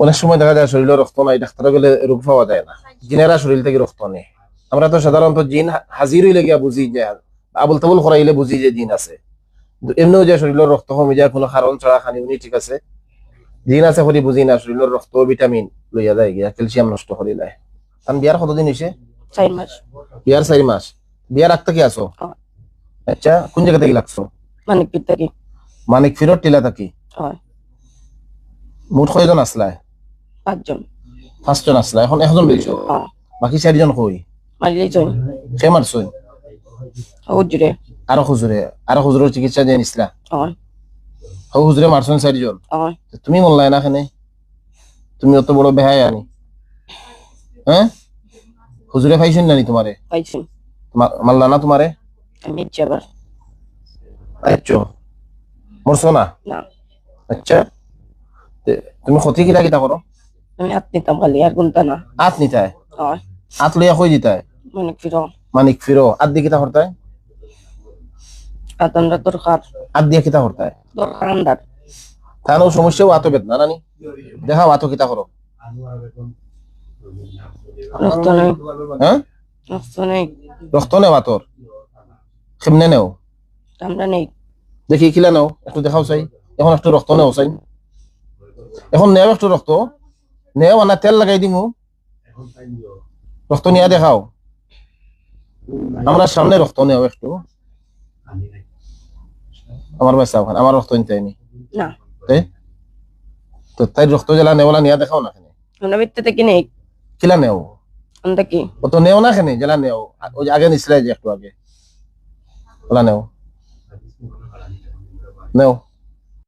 অনেক সময় দেখা যায় শরীরে রক্ত নাই, ডাক্তারে গেলে রোগ পাওয়া যায় না, জিনেরা শরীর থেকে রক্ত নেই। আমরা তো সাধারণত জিন হাজির হইলে গিয়া বুঝি যে, আবুল তাবুল করাইলে বুঝি যে জিন আছে। কিন্তু এমনিও যে শরীরের রক্ত কমে যায় কোনো কারণ ছাড়া খানি উনি ঠিক আছে, জিন আছে করি বুঝি না, শরীরের রক্ত ভিটামিন লইয়া যায় গিয়া ক্যালসিয়াম নষ্ট করি দেয়। কারণ বিয়ার কতদিন হয়েছে? 4 মাস। বিয়ার 4 মাস। বিয়ার রাখতে কি আছো? আচ্ছা, কোন জায়গা থেকে লাগছো? মানে কি থাকি? মানিক ফিরত টিলা থাকি। হয় মোট কয়জন আসলায়? 5 জন। 5 জন আসলা, এখন 1 জন বেরিয়েছো, বাকি 4 জন কই? মারিলে জন কে মারছই? হুজুরে। আরো হুজুরের চিকিৎসা দিয়ে নিছিলা? হয় হুজুরে মারছন 4 জন। হয় তুমি মরলাই না কেনে? তুমি অত বড় বেহায়া আনি, হ্যাঁ? হুজুরে পাইছেন নানি তোমারে? পাইছেন। মারলা না তোমারে? আমি যাবার আচ্ছা, মরছো না? না, আচ্ছা, তুমি ক্ষতি কিটা কিটা করো? আমি হাত নিতাম খালি, আর গুনতা না। আত নিতায়? হয় আত লইয়া কই দিতায়? মানে ফিরো মানিক ফিরো আত দিয়ে কিটা করতায়? আতন্ডা দরকার, আত দিয়ে কিটা করতায়? দরকার আন্ডার। তাহলে সমস্যাও আতো বেদনা নানি, দেখাও আতো কিটা করো। রক্ত নেই, হ্যাঁ? রক্ত নেই, রক্ত নেও আতর? কেমনে নেও? আমরা নেই। দেখি কিলা নেও, একটু দেখাও চাই। এখন একটু রক্ত নেও চাই, এখন নেও একটু রক্ত নেও, আনা তেল লাগাই দিমু, রক্ত নিয়ে দেখাও আমরা সামনে, রক্ত নেও একটু। আমার বাচ্চা ওখানে আমার রক্ত নিতে হয়নি না, তো তাই রক্ত জেলা নেওলা নিয়ে দেখাও না কেনে? আমরা ভিতরে থেকে নেই। কিলা নেও? আমরা কি ও তো নেও না কেনে, জেলা নেও, ওই যে আগে নিছিলাই যে একটু আগে, ওলা নেও, নেও।